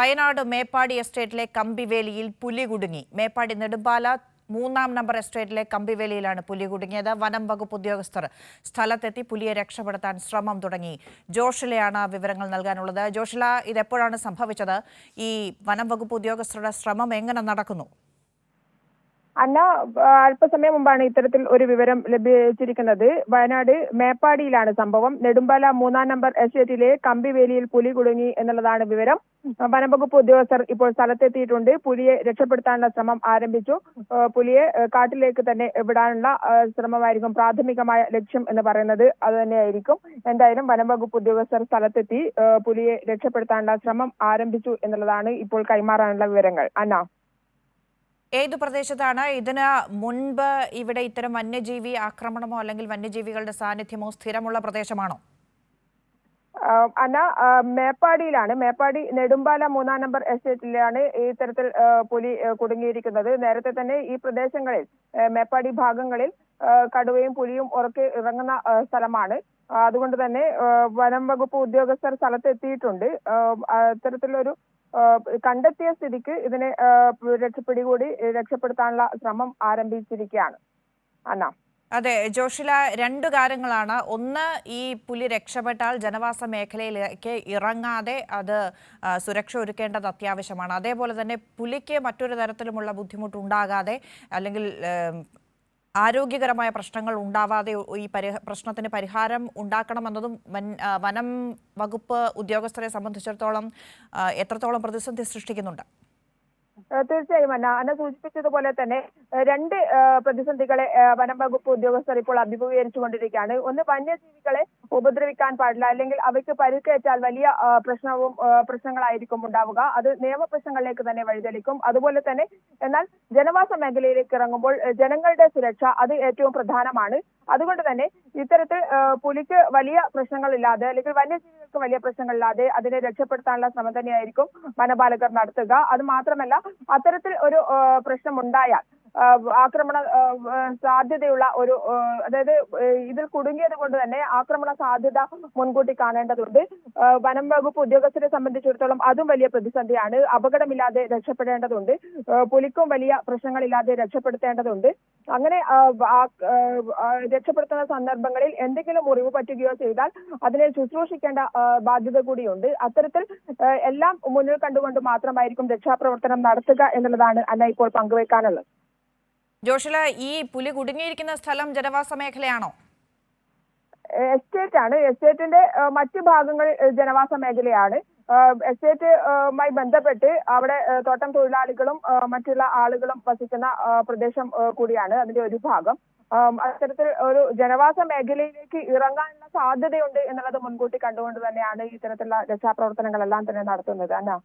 വയനാട് മേപ്പാടി എസ്റ്റേറ്റിലെ കമ്പിവേലിയിൽ പുലി കുടുങ്ങി. മേപ്പാടി നെടുമ്പാല 3-ാം നമ്പർ എസ്റ്റേറ്റിലെ കമ്പിവേലിയിലാണ് പുലി കുടുങ്ങിയത്. വനം വകുപ്പ് ഉദ്യോഗസ്ഥർ സ്ഥലത്തെത്തി പുലിയെ രക്ഷപ്പെടുത്താൻ ശ്രമം തുടങ്ങി. ജോഷിലയാണ് വിവരങ്ങൾ നൽകാനുള്ളത്. ജോഷില, ഇതെപ്പോഴാണ് സംഭവിച്ചത്? ഈ വനം വകുപ്പ് ഉദ്യോഗസ്ഥരുടെ ശ്രമം എങ്ങനെ നടക്കുന്നു? അന്ന അല്പസമയം മുമ്പാണ് ഇത്തരത്തിൽ ഒരു വിവരം ലഭിച്ചിരിക്കുന്നത്. വയനാട് മേപ്പാടിയിലാണ് സംഭവം. നെടുമ്പാല 3-ാം നമ്പർ എസ്റ്റേറ്റിലെ കമ്പിവേലിയിൽ പുലി കുടുങ്ങി എന്നുള്ളതാണ് വിവരം. വനംവകുപ്പ് ഉദ്യോഗസ്ഥർ ഇപ്പോൾ സ്ഥലത്തെത്തിയിട്ടുണ്ട്. പുലിയെ രക്ഷപ്പെടുത്താനുള്ള ശ്രമം ആരംഭിച്ചു. പുലിയെ കാട്ടിലേക്ക് തന്നെ വിടാനുള്ള ശ്രമമായിരിക്കും പ്രാഥമികമായ ലക്ഷ്യം എന്ന് പറയുന്നത്. അത് തന്നെയായിരിക്കും. എന്തായാലും വനംവകുപ്പ് ഉദ്യോഗസ്ഥർ സ്ഥലത്തെത്തി പുലിയെ രക്ഷപ്പെടുത്താനുള്ള ശ്രമം ആരംഭിച്ചു എന്നുള്ളതാണ് ഇപ്പോൾ കൈമാറാനുള്ള വിവരങ്ങൾ. അന്ന, ഏതു പ്രദേശത്താണ്? ഇതിന് മുൻപ് ഇവിടെ ഇത്തരം വന്യജീവി ആക്രമണമോ അല്ലെങ്കിൽ വന്യജീവികളുടെ സാന്നിധ്യമോ സ്ഥിരമുള്ള പ്രദേശമാണോ? അന്ന, മേപ്പാടിയിലാണ്. മേപ്പാടി നെടുമ്പാല 3-ാം നമ്പർ എസ്റ്റേറ്റിലാണ് ഇത്തരത്തിൽ പുലി കുടുങ്ങിയിരിക്കുന്നത്. നേരത്തെ തന്നെ ഈ പ്രദേശങ്ങളിൽ മേപ്പാടി ഭാഗങ്ങളിൽ കടുവയും പുലിയും ഉറക്കെ ഇറങ്ങുന്ന സ്ഥലമാണ്. അതുകൊണ്ട് തന്നെ വനം വകുപ്പ് ഉദ്യോഗസ്ഥർ സ്ഥലത്തെത്തിയിട്ടുണ്ട്. ഇത്തരത്തിലൊരു കണ്ടെത്തിയ സ്ഥിതിക്ക് ഇതിനെ പിടികൂടി രക്ഷപ്പെടുത്താനുള്ള ശ്രമം ആരംഭിച്ചിരിക്കുകയാണ്. അന്ന, അതെ ജോഷില, രണ്ടു കാര്യങ്ങളാണ്. ഒന്ന്, ഈ പുലി രക്ഷപ്പെട്ടാൽ ജനവാസ മേഖലയിലേക്ക് ഇറങ്ങാതെ അത് സുരക്ഷ ഒരുക്കേണ്ടത് അത്യാവശ്യമാണ്. അതേപോലെ തന്നെ പുലിക്ക് മറ്റൊരു തരത്തിലുമുള്ള ബുദ്ധിമുട്ടുണ്ടാകാതെ അല്ലെങ്കിൽ ആരോഗ്യകരമായ പ്രശ്നങ്ങൾ ഉണ്ടാവാതെ ഈ പ്രശ്നത്തിന് പരിഹാരം ഉണ്ടാക്കണമെന്നതും വനം വകുപ്പ് ഉദ്യോഗസ്ഥരെ സംബന്ധിച്ചിടത്തോളം എത്രത്തോളം പ്രതിസന്ധി സൃഷ്ടിക്കുന്നുണ്ട്? തീർച്ചയായും അന്ന സൂചിപ്പിച്ചതുപോലെ തന്നെ രണ്ട് പ്രതിസന്ധികളെ വനം വകുപ്പ് ഉദ്യോഗസ്ഥർ ഇപ്പോൾ അഭിമുഖീകരിച്ചുകൊണ്ടിരിക്കുകയാണ്. ഒന്ന്, വന്യജീവികളെ ഉപദ്രവിക്കാൻ പാടില്ല, അല്ലെങ്കിൽ അവയ്ക്ക് പരിക്കേറ്റാൽ വലിയ പ്രശ്നങ്ങളായിരിക്കും ഉണ്ടാവുക. അത് നിയമപ്രശ്നങ്ങളിലേക്ക് തന്നെ വഴിതെളിക്കും. അതുപോലെ തന്നെ എന്നാൽ ജനവാസ മേഖലയിലേക്ക് ഇറങ്ങുമ്പോൾ ജനങ്ങളുടെ സുരക്ഷ അത് ഏറ്റവും പ്രധാനമാണ്. അതുകൊണ്ട് തന്നെ ഇത്തരത്തിൽ പുലിക്ക് വലിയ പ്രശ്നങ്ങളില്ലാതെ അല്ലെങ്കിൽ വന്യജീവികൾക്ക് വലിയ പ്രശ്നങ്ങളില്ലാതെ അതിനെ രക്ഷപ്പെടുത്താനുള്ള ശ്രമം തന്നെയായിരിക്കും വനപാലകർ നടത്തുക. അത് മാത്രമല്ല, അത്തരത്തിൽ ഒരു പ്രശ്നം ഉണ്ടായാൽ ആക്രമണ സാധ്യതയുള്ള ഒരു അതായത് ഇതിൽ കുടുങ്ങിയത് കൊണ്ട് തന്നെ ആക്രമണ സാധ്യത മുൻകൂട്ടി കാണേണ്ടതുണ്ട്. വനം വകുപ്പ് ഉദ്യോഗസ്ഥരെ സംബന്ധിച്ചിടത്തോളം അതും വലിയ പ്രതിസന്ധിയാണ്. അപകടമില്ലാതെ രക്ഷപ്പെടേണ്ടതുണ്ട്. പുലിക്കും വലിയ പ്രശ്നങ്ങളില്ലാതെ രക്ഷപ്പെടുത്തേണ്ടതുണ്ട്. അങ്ങനെ രക്ഷപ്പെടുത്തുന്ന സന്ദർഭങ്ങളിൽ എന്തെങ്കിലും മുറിവ് പറ്റുകയോ ചെയ്താൽ അതിനെ ശുശ്രൂഷിക്കേണ്ട ബാധ്യത കൂടിയുണ്ട്. അത്തരത്തിൽ എല്ലാം മുന്നിൽ കണ്ടുകൊണ്ട് മാത്രമായിരിക്കും രക്ഷാപ്രവർത്തനം നടത്തുക എന്നുള്ളതാണ് അന്ന ഇപ്പോൾ പങ്കുവെക്കാനുള്ളത്. ജോഷില, ഈ പുലി കുടുങ്ങിയിരിക്കുന്ന സ്ഥലം ജനവാസ മേഖലയാണോ? എസ്റ്റേറ്റ് ആണ്. എസ്റ്റേറ്റിന്റെ മറ്റു ഭാഗങ്ങൾ ജനവാസ മേഖലയാണ്. എസ്റ്റേറ്റുമായി ബന്ധപ്പെട്ട് അവിടെ തോട്ടം തൊഴിലാളികളും മറ്റുള്ള ആളുകളും വസിക്കുന്ന പ്രദേശം കൂടിയാണ് അതിന്റെ ഒരു ഭാഗം. അത്തരത്തിൽ ഒരു ജനവാസ മേഖലയിലേക്ക് ഇറങ്ങാനുള്ള സാധ്യതയുണ്ട് എന്നുള്ളത് മുൻകൂട്ടി കണ്ടുകൊണ്ട് തന്നെയാണ് ഇത്തരത്തിലുള്ള രക്ഷാപ്രവർത്തനങ്ങളെല്ലാം തന്നെ നടത്തുന്നത്. അന്ന